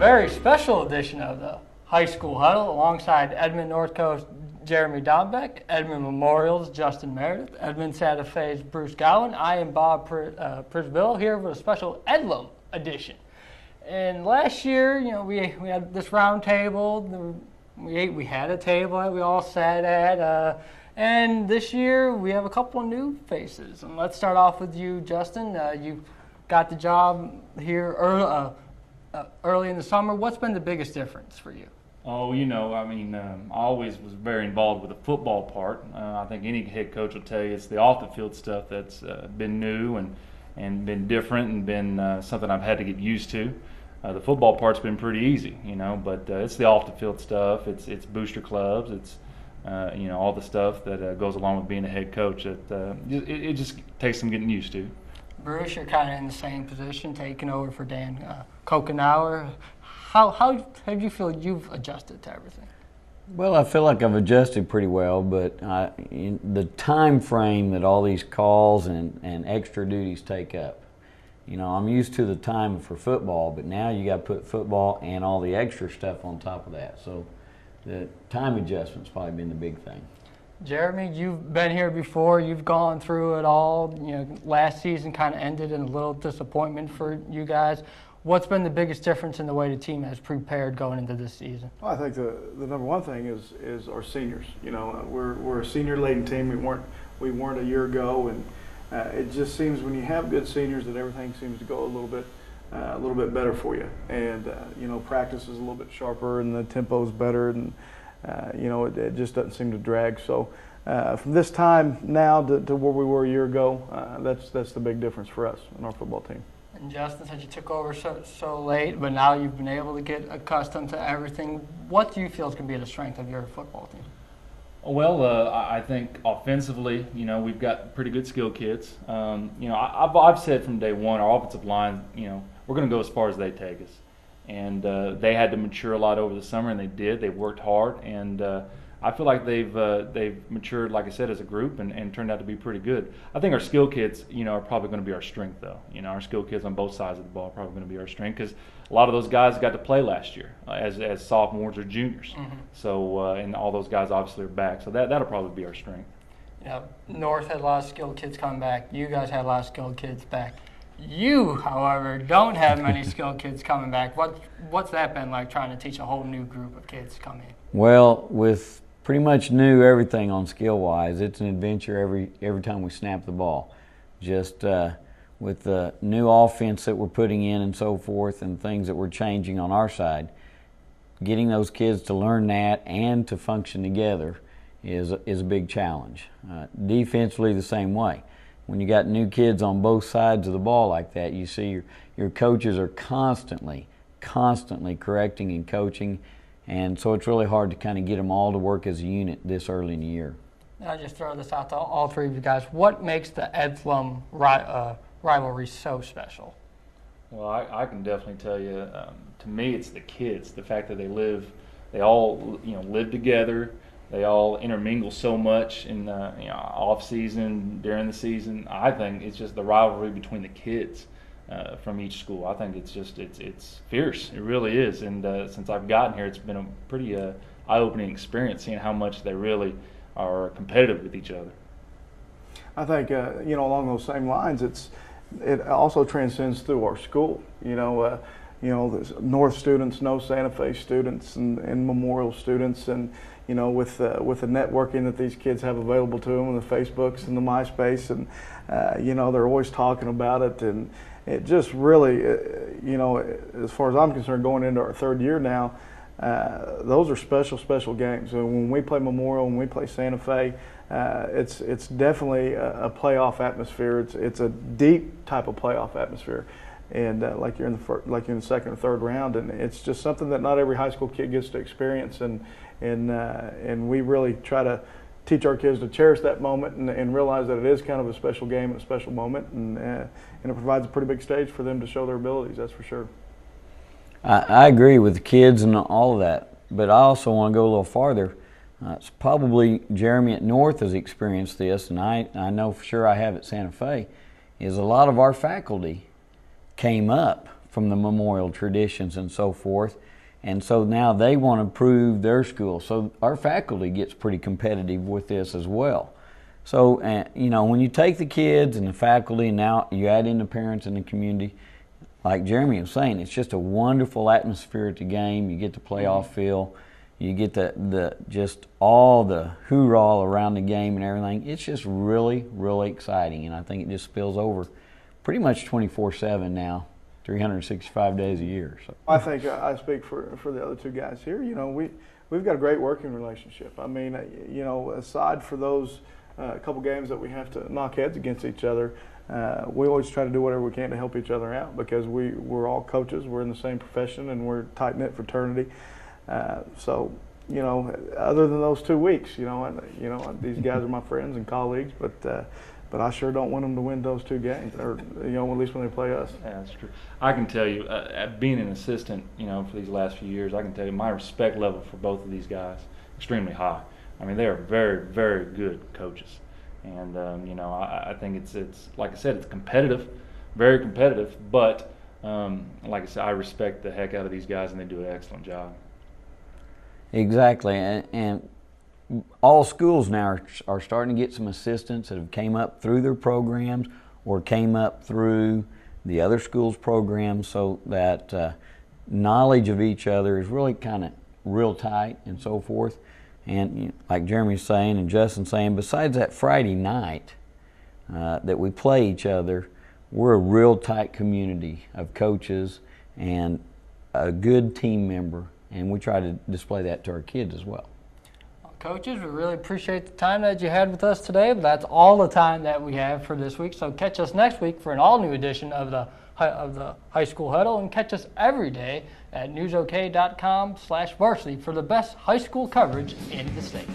very special edition of the High School Huddle alongside Edmond North Coast Jeremy Dombeck, Edmond Memorial's Justin Meredith, Edmond Santa Fe's Bruce Gowan. I am Bob Pryzbylo here with a special Edlum edition. And last year, we had this round table. We had a table that we all sat at. And this year, we have a couple of new faces. And let's start off with you, Justin. You got the job here early in the summer. What's been the biggest difference for you? Oh, I always was very involved with the football part. I think any head coach will tell you it's the off-the-field stuff that's been new and been different and been something I've had to get used to. The football part's been pretty easy, but it's the off-the-field stuff. It's booster clubs. It's all the stuff that goes along with being a head coach. It just takes some getting used to. Bruce, you're kind of in the same position, taking over for Dan Kokenauer. How do you feel you've adjusted to everything? Well, I feel like I've adjusted pretty well, but in the time frame that all these calls and extra duties take up, I'm used to the time for football, but now you got to put football and all the extra stuff on top of that. So the time adjustment's probably been the big thing. Jeremy, you've been here before. You've gone through it all. Last season kind of ended in a little disappointment for you guys. What's been the biggest difference in the way the team has prepared going into this season? Well, I think the number one thing is our seniors. We're a senior-laden team. We weren't a year ago, and it just seems when you have good seniors that everything seems to go a little bit better for you. And practice is a little bit sharper, and the tempo is better, and it just doesn't seem to drag. So from this time now to where we were a year ago, that's the big difference for us and our football team. And Justin said you took over so late, but now you've been able to get accustomed to everything. What do you feel is going to be the strength of your football team? Well, I think offensively, we've got pretty good skill kids. I've said from day one, our offensive line, we're going to go as far as they take us. And they had to mature a lot over the summer, and they did. They worked hard, and I feel like they've matured, like I said, as a group and turned out to be pretty good. I think our skill kids, are probably going to be our strength, though. Our skill kids on both sides of the ball are probably going to be our strength because a lot of those guys got to play last year as sophomores or juniors. Mm-hmm. So, and all those guys obviously are back. So that'll probably be our strength. North had a lot of skilled kids coming back. You guys had a lot of skilled kids back. You, however, don't have many skilled kids coming back. What's that been like, trying to teach a whole new group of kids to come in? Well, with pretty much new everything on skill-wise, it's an adventure every time we snap the ball. Just with the new offense that we're putting in and so forth and things that we're changing on our side, getting those kids to learn that and to function together is a big challenge. Defensively, the same way. When you got new kids on both sides of the ball like that, you see your coaches are constantly correcting and coaching, and so it's really hard to kind of get them all to work as a unit this early in the year. I'll just throw this out to all three of you guys. What makes the Edlum rivalry so special? Well, I can definitely tell you, to me, it's the kids. The fact that they all live together. They all intermingle so much in off season, during the season. I think it's just the rivalry between the kids from each school. I think it's fierce. It really is. And since I've gotten here, it's been a pretty eye-opening experience seeing how much they really are competitive with each other. I think along those same lines, it also transcends through our school. There's North students know Santa Fe students and Memorial students, and with the networking that these kids have available to them, and the Facebooks and the MySpace, and they're always talking about it, and it just really, as far as I'm concerned, going into our third year now, those are special games. So when we play Memorial, when we play Santa Fe, it's definitely a playoff atmosphere. It's a deep type of playoff atmosphere. And like you're in the second or third round, and it's just something that not every high school kid gets to experience, and we really try to teach our kids to cherish that moment and realize that it is kind of a special game and a special moment, and it provides a pretty big stage for them to show their abilities. That's for sure. I agree with the kids and all of that, but I also want to go a little farther. It's probably Jeremy at North has experienced this, and I know for sure I have at Santa Fe, is a lot of our faculty came up from the Memorial traditions and so forth. And so now they want to prove their school. So our faculty gets pretty competitive with this as well. So, when you take the kids and the faculty and now you add in the parents and the community, like Jeremy was saying, it's just a wonderful atmosphere at the game. You get the playoff feel. You get the just all the hoorah around the game and everything. It's just really, really exciting. And I think it just spills over pretty much 24/7 now, 365 days a year. So I think I speak for the other two guys here. We've got a great working relationship. I mean, aside for those couple games that we have to knock heads against each other, we always try to do whatever we can to help each other out because we're all coaches. We're in the same profession and we're a tight-knit fraternity. So, other than those 2 weeks, these guys are my friends and colleagues, but I sure don't want them to win those 2 games, or at least when they play us. Yeah, that's true. I can tell you, being an assistant, for these last few years, I can tell you my respect level for both of these guys extremely high. I mean, they are very, very good coaches, and I think it's like I said, it's competitive, very competitive. But like I said, I respect the heck out of these guys, and they do an excellent job. exactly, and all schools now are starting to get some assistants that have came up through their programs or came up through the other schools' programs, so that knowledge of each other is really kind of real tight and so forth. And like Jeremy's saying and Justin's saying, besides that Friday night that we play each other, we're a real tight community of coaches and a good team member, and we try to display that to our kids as well. Coaches, we really appreciate the time that you had with us today. But that's all the time that we have for this week. So catch us next week for an all-new edition of the High School Huddle, and catch us every day at newsok.com/varsity for the best high school coverage in the state.